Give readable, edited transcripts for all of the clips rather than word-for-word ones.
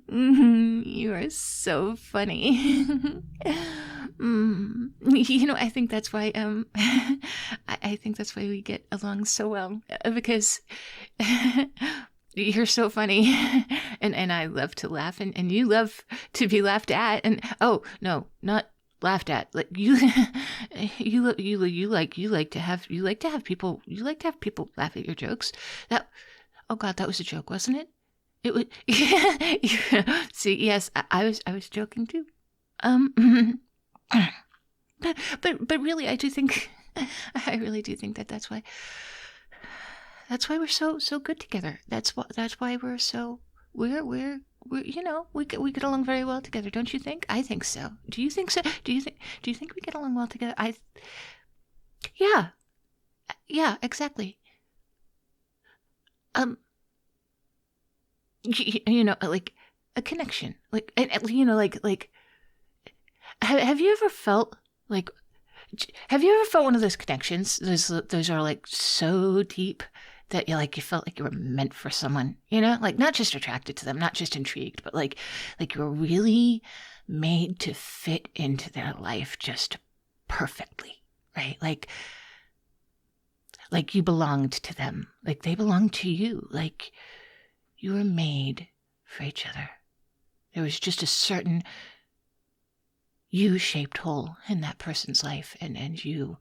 You are so funny. I think that's why I think that's why we get along so well, because you're so funny, and I love to laugh, and you love to be laughed at, and oh no, not laughed at, like you you like to have people laugh at your jokes. That Oh God, that was a joke, wasn't it? It was. See, yes, I was joking too. Um, but really, I do think, I really do think that that's why we're so good together. That's why we get along very well together. Don't you think? I think so. Do you think so? Do you think we get along well together? Yeah, yeah, exactly. Um, like a connection, like, and like, have you ever felt like, have you ever felt one of those connections? Those are like so deep that you felt like you were meant for someone, like not just attracted to them, not just intrigued, but like you were really made to fit into their life just perfectly, right? Like you belonged to them, like they belonged to you, like you were made for each other. There was just a certain U-shaped hole in that person's life, and you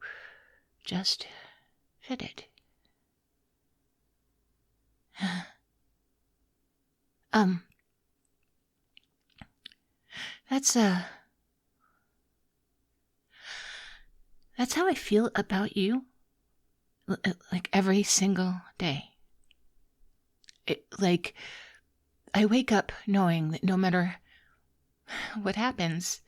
just fit it. um, that's how I feel about you, like every single day. Like, I wake up knowing that no matter what happens,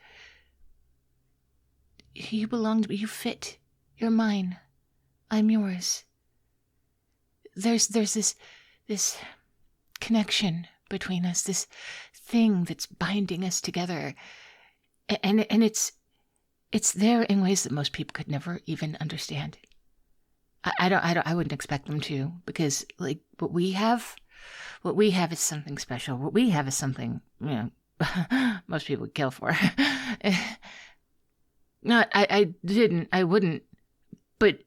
you belong to me, you fit, you're mine, I'm yours. There's this connection between us, this thing that's binding us together, and it's there in ways that most people could never even understand. I wouldn't expect them to, because like what we have is something special. What we have is something, most people would kill for. Not, I wouldn't, but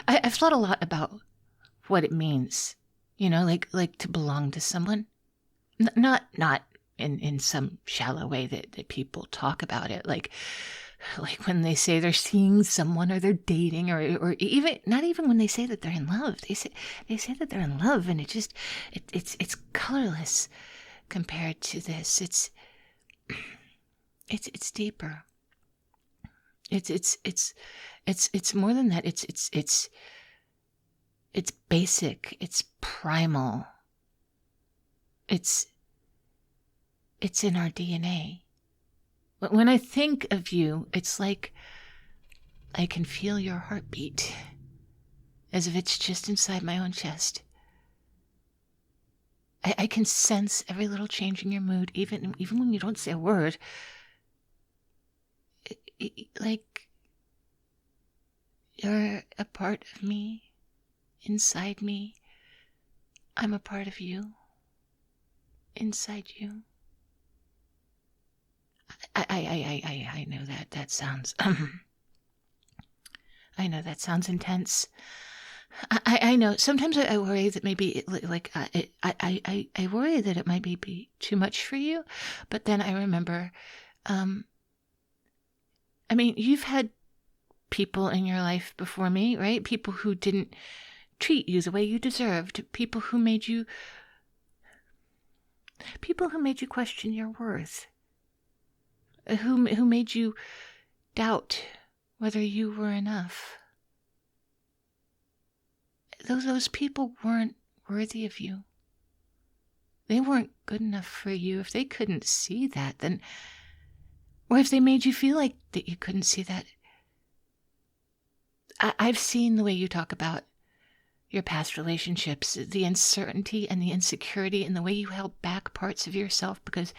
I've thought a lot about what it means, like to belong to someone. Not in some shallow way that people talk about it, like when they say they're seeing someone or they're dating, or even not even when they say that they're in love. They say that they're in love, and it's colorless compared to this. It's deeper. It's more than that. It's basic. It's primal. It's in our DNA. When I think of you, it's like I can feel your heartbeat, as if it's just inside my own chest. I can sense every little change in your mood, even when you don't say a word. Like you're a part of me, inside me. I'm a part of you, inside you. I know that sounds I know that sounds intense. I know sometimes I worry that maybe I worry that it might be too much for you, but then I remember, I mean, you've had people in your life before me, right? People who didn't treat you the way you deserved, people who made you question your worth, who made you doubt whether you were enough. Those people weren't worthy of you. They weren't good enough for you. If they couldn't see that, then, or if they made you feel like that you couldn't see that. I've seen the way you talk about your past relationships, the uncertainty and the insecurity, and the way you held back parts of yourself because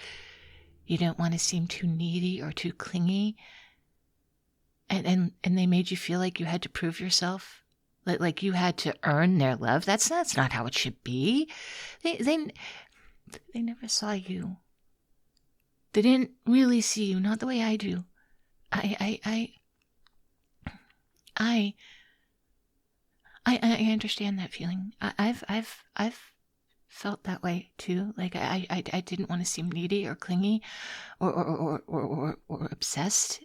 you don't want to seem too needy or too clingy. and they made you feel like you had to prove yourself, like you had to earn their love. That's not how it should be. They never saw you. They didn't really see you, not the way I do. I understand that feeling. I've felt that way too. Like I didn't want to seem needy or clingy or obsessed.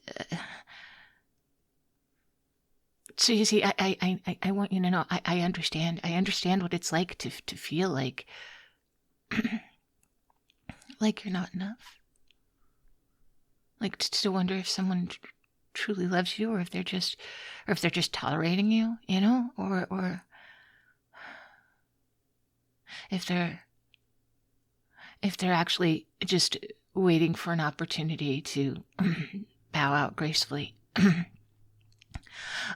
So you see, I want you to know I understand. I understand what it's like to feel like like you're not enough. Like to wonder if someone truly loves you, or if they're just tolerating you, you know, or if they're actually just waiting for an opportunity to bow out gracefully.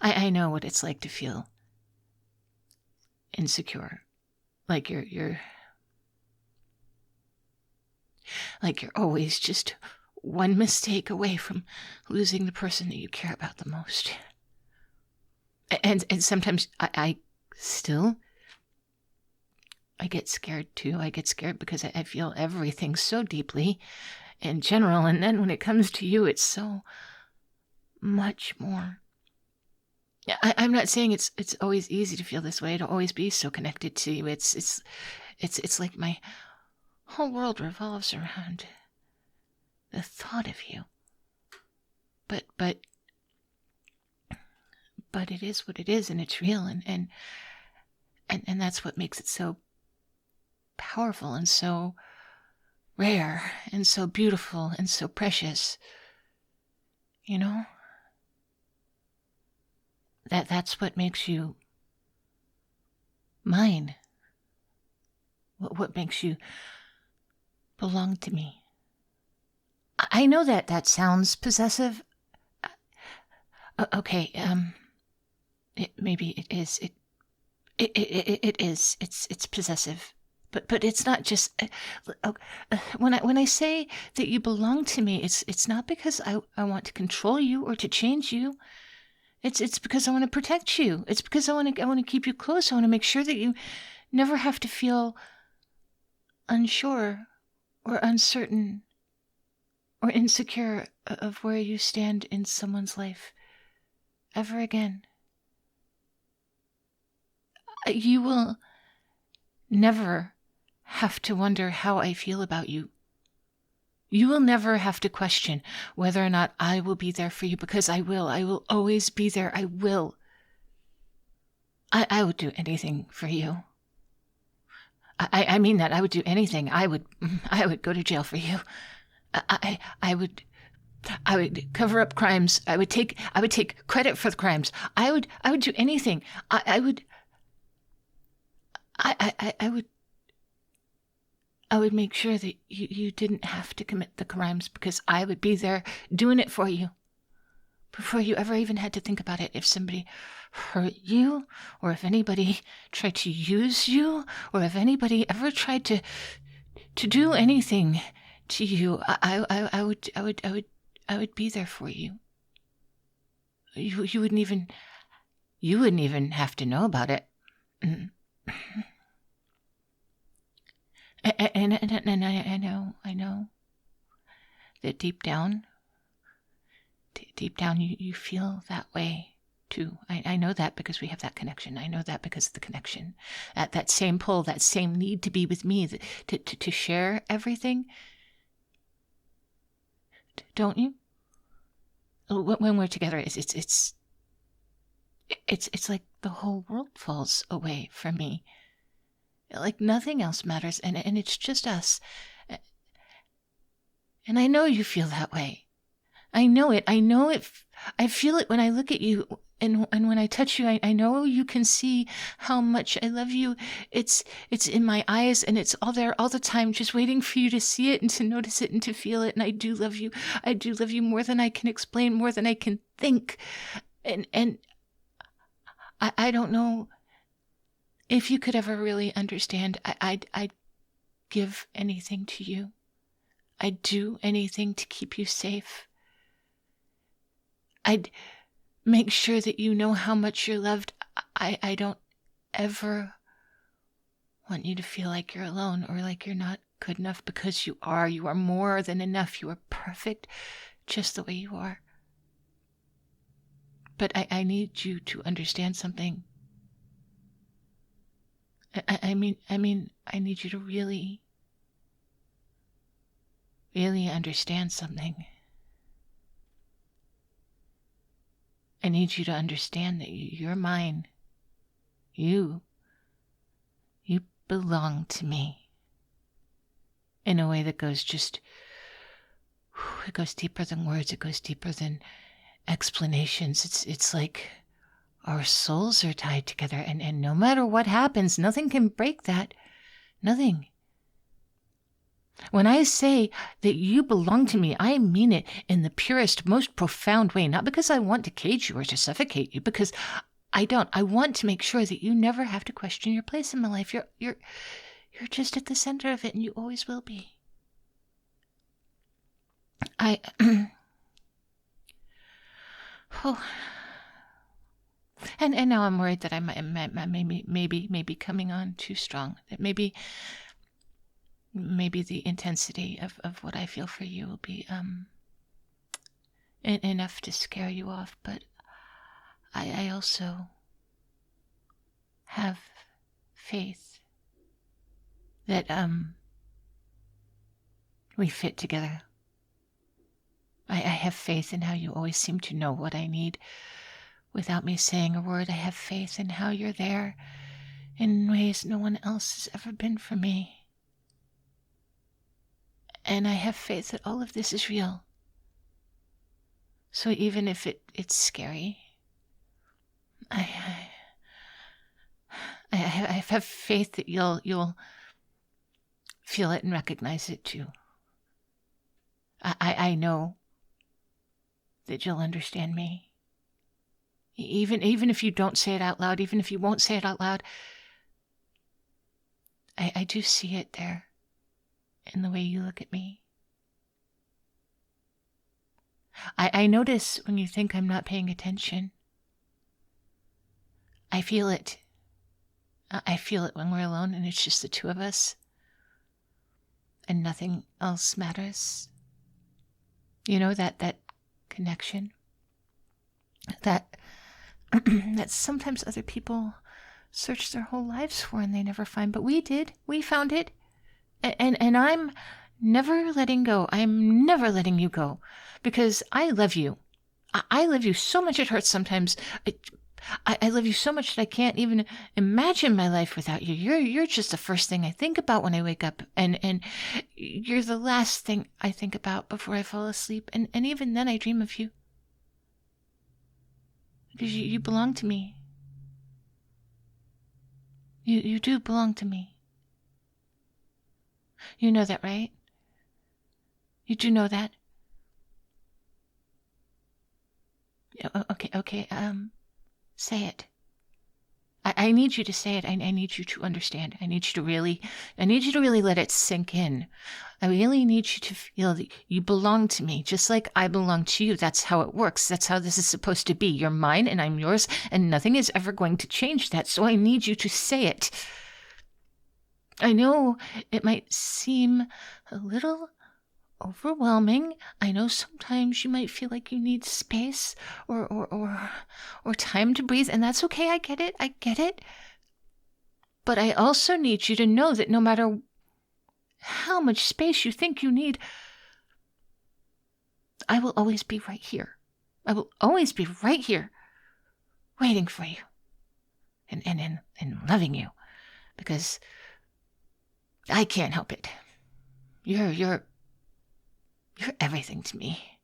I know what it's like to feel insecure, like you're always just one mistake away from losing the person that you care about the most. And sometimes I get scared too. I get scared because I feel everything so deeply in general, and then when it comes to you, it's so much more. I'm not saying it's always easy to feel this way, to always be so connected to you. It's like my whole world revolves around the thought of you. But it is what it is, and it's real, and that's what makes it so powerful and so rare and so beautiful and so precious. You know? That's what makes you mine. What makes you belong to me. I know that sounds possessive. Okay, maybe it is. It is. It's possessive. But it's not just when I say that you belong to me, it's not because I want to control you or to change you. It's because I want to protect you. It's because I want to keep you close. I want to make sure that you never have to feel unsure or uncertain or insecure of where you stand in someone's life ever again. You will never have to wonder how I feel about you. You will never have to question whether or not I will be there for you, because I will. I will always be there. I will. I would do anything for you. I mean that. I would do anything. I would go to jail for you. I would cover up crimes. I would take credit for the crimes. I would do anything. I would make sure that you didn't have to commit the crimes, because I would be there doing it for you before you ever even had to think about it. If somebody hurt you, or if anybody tried to use you, or if anybody ever tried to do anything to you, I would be there for you. You wouldn't even have to know about it. And I know that deep down you feel that way too. I know that because we have that connection. I know that because of the connection, at that same pull, that same need to be with me, to share everything. Don't you? When we're together, it's like the whole world falls away from me. Like nothing else matters, and it's just us. And I know you feel that way. I know it. I feel it when I look at you, and when I touch you. I know you can see how much I love you. It's in my eyes, and it's all there all the time, just waiting for you to see it and to notice it and to feel it. And I do love you. I do love you more than I can explain, more than I can think. And I don't know if you could ever really understand. I'd give anything to you. I'd do anything to keep you safe. I'd make sure that you know how much you're loved. I don't ever want you to feel like you're alone or like you're not good enough, because you are. You are more than enough. You are perfect just the way you are. But I need you to understand something. I mean, I need you to really, really understand something. I need you to understand that you're mine. You belong to me in a way that goes it goes deeper than words. It goes deeper than explanations. It's like our souls are tied together, and no matter what happens, nothing can break that. Nothing. When I say that you belong to me, I mean it in the purest, most profound way, not because I want to cage you or to suffocate you, because I don't. I want to make sure that you never have to question your place in my life. You're just at the center of it, and you always will be. And now I'm worried that I may be coming on too strong. That maybe the intensity of what I feel for you will be enough to scare you off. But I also have faith that we fit together. I have faith in how you always seem to know what I need without me saying a word. I have faith in how you're there in ways no one else has ever been for me. And I have faith that all of this is real. So even if it's scary, I have faith that you'll feel it and recognize it too. I know that you'll understand me. Even if you don't say it out loud, even if you won't say it out loud, I do see it there in the way you look at me. I notice when you think I'm not paying attention. I feel it. I feel it when we're alone and it's just the two of us and nothing else matters. You know, that connection that sometimes other people search their whole lives for and they never find, but we did. We found it. And I'm never letting go. I'm never letting you go because I love you. I love you so much it hurts sometimes. I love you so much that I can't even imagine my life without you. You're just the first thing I think about when I wake up, and you're the last thing I think about before I fall asleep. And even then I dream of you. Because you belong to me. You do belong to me. You know that, right? You do know that? Okay, say it. I need you to say it. I need you to understand. I need you to really let it sink in. I really need you to feel that you belong to me, just like I belong to you. That's how it works. That's how this is supposed to be. You're mine and I'm yours, and nothing is ever going to change that. So I need you to say it. I know it might seem a little overwhelming. I know sometimes you might feel like you need space or time to breathe, and that's okay. I get it. But I also need you to know that no matter how much space you think you need, I will always be right here. I will always be right here, waiting for you and loving you, because I can't help it. You're everything to me.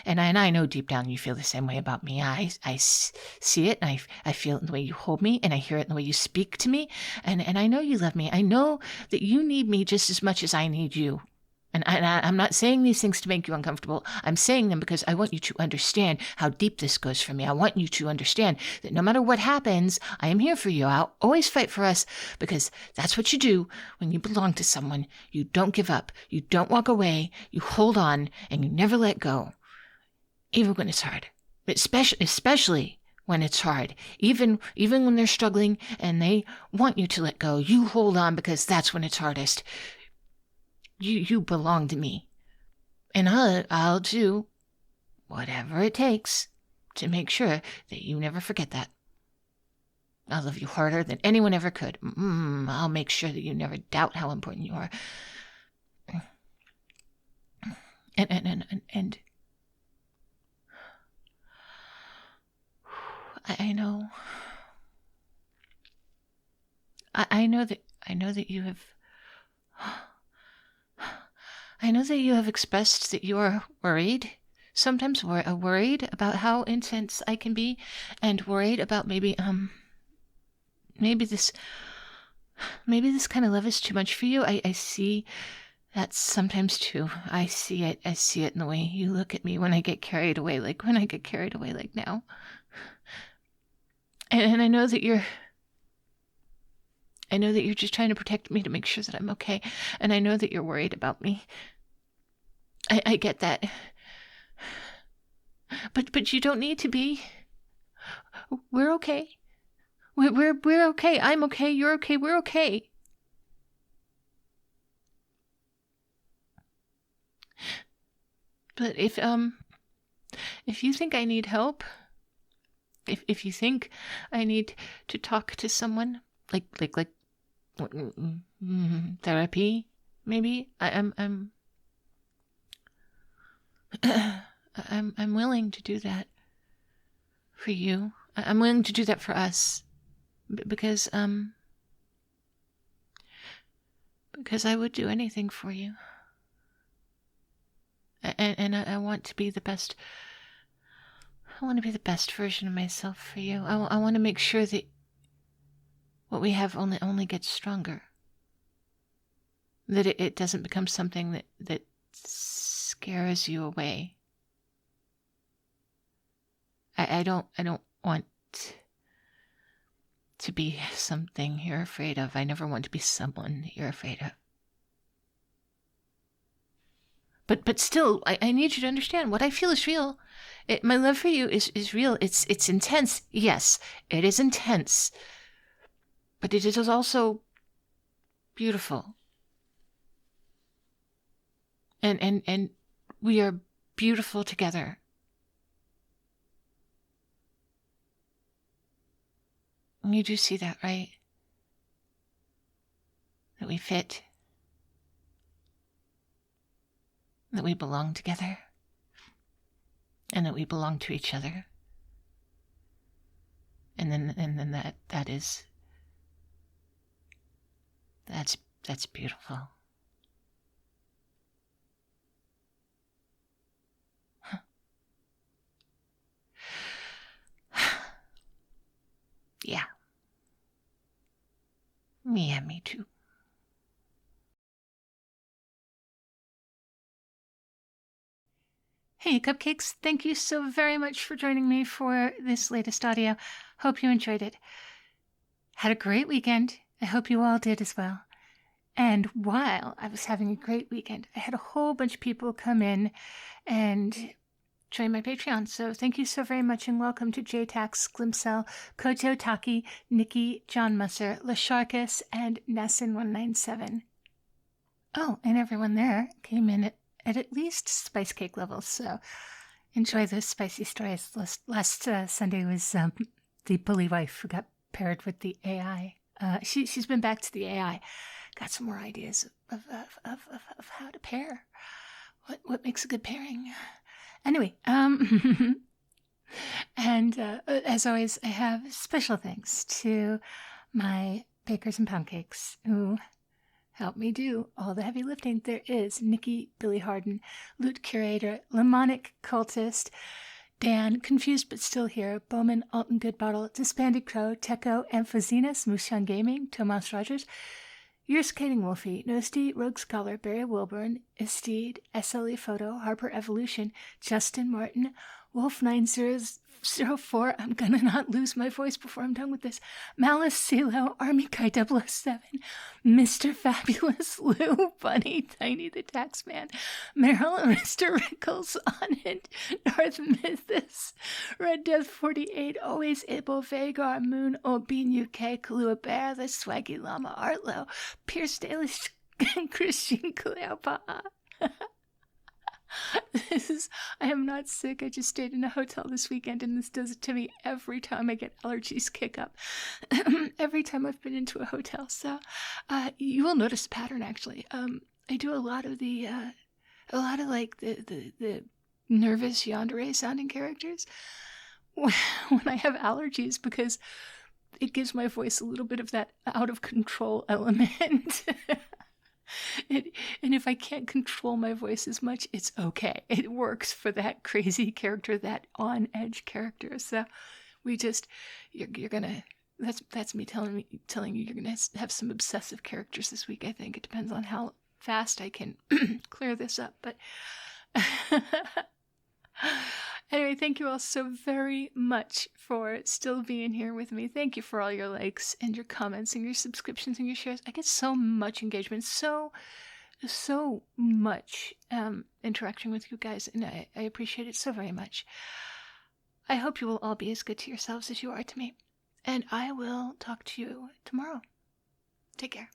And I know deep down you feel the same way about me. I see it, and I feel it in the way you hold me, and I hear it in the way you speak to me, and I know you love me. I know that you need me just as much as I need you. And I'm not saying these things to make you uncomfortable. I'm saying them because I want you to understand how deep this goes for me. I want you to understand that no matter what happens, I am here for you. I'll always fight for us, because that's what you do when you belong to someone. You don't give up. You don't walk away. You hold on, and you never let go, even when it's hard. Especially when it's hard. Even when they're struggling and they want you to let go, you hold on because that's when it's hardest. You belong to me. And I'll do whatever it takes to make sure that you never forget that. I'll love you harder than anyone ever could. I'll make sure that you never doubt how important you are. And I know. I know that you have. I know that you have expressed that you are worried. Sometimes worried about how intense I can be, and worried about maybe this kind of love is too much for you. I see that sometimes too. I see it in the way you look at me when I get carried away, like now. And I know that you're just trying to protect me, to make sure that I'm okay. And I know that you're worried about me. I get that. But you don't need to be. We're okay. We're okay. I'm okay. You're okay. We're okay. But if you think I need help, if you think I need to talk to someone, like therapy, maybe I'm willing to do that for you. I'm willing to do that for us, because I would do anything for you. And I want to be the best. I want to be the best version of myself for you. I want to make sure that what we have only gets stronger. That it doesn't become something that scares you away. I don't want to be something you're afraid of. I never want to be someone that you're afraid of. But still, I need you to understand what I feel is real. My love for you is real. It's intense. Yes, it is intense. But it is also beautiful. And we are beautiful together. You do see that, right? That we fit. That we belong together. And that we belong to each other. And then that's beautiful. Huh. Yeah. Yeah, me too. Hey, Cupcakes, thank you so very much for joining me for this latest audio. Hope you enjoyed it. Had a great weekend. I hope you all did as well. And while I was having a great weekend, I had a whole bunch of people come in and join my Patreon. So thank you so very much, and welcome to JTax, Glimcell, Koto Taki, Nikki, John Musser, Lasharkus, and Nassin197. Oh, and everyone there came in at least spice cake levels, so enjoy those spicy stories. Last Sunday was the bully wife who got paired with the AI. She's been back to the AI. Got some more ideas of how to pair. What makes a good pairing? Anyway, and as always, I have special thanks to my bakers and pound cakes who help me do all the heavy lifting there is. Nikki, Billy Harden, Loot Curator, Lemonic Cultist, Dan, Confused But Still Here, Bowman, Alton Goodbottle, Disbanded Crow, Techo, Amphozenas, Mushan Gaming, Tomas Rogers, You're Skating Wolfie, Nosty, Rogue Scholar, Barry Wilburn, Esteed, SLE Photo, Harper Evolution, Justin Martin, Wolf90, F4, I'm gonna not lose my voice before I'm done with this. Malice CeeLo, Army Guy 007, Mr. Fabulous, Lou, Bunny, Tiny the Taxman, Meryl, Mr. Rickles, Onit, Darth Mythos, Red Death 48, Always Able, Vagar, Moon, Obin UK, Kalua Bear, The Swaggy Llama, Artlo, Pierce Daly, Christian Cleopatra. I am not sick. I just stayed in a hotel this weekend, and this does it to me every time I get allergies kick up. Every time I've been into a hotel. So, you will notice a pattern, actually. I do a lot of the nervous yandere sounding characters when I have allergies, because it gives my voice a little bit of that out of control element. And if I can't control my voice as much, it's okay. It works for that crazy character, that on-edge character. So you're gonna, that's me telling you you're gonna have some obsessive characters this week, I think. It depends on how fast I can clear this up. But anyway, thank you all so very much for still being here with me. Thank you for all your likes and your comments and your subscriptions and your shares. I get so much engagement, so much interaction with you guys, and I appreciate it so very much. I hope you will all be as good to yourselves as you are to me, and I will talk to you tomorrow. Take care.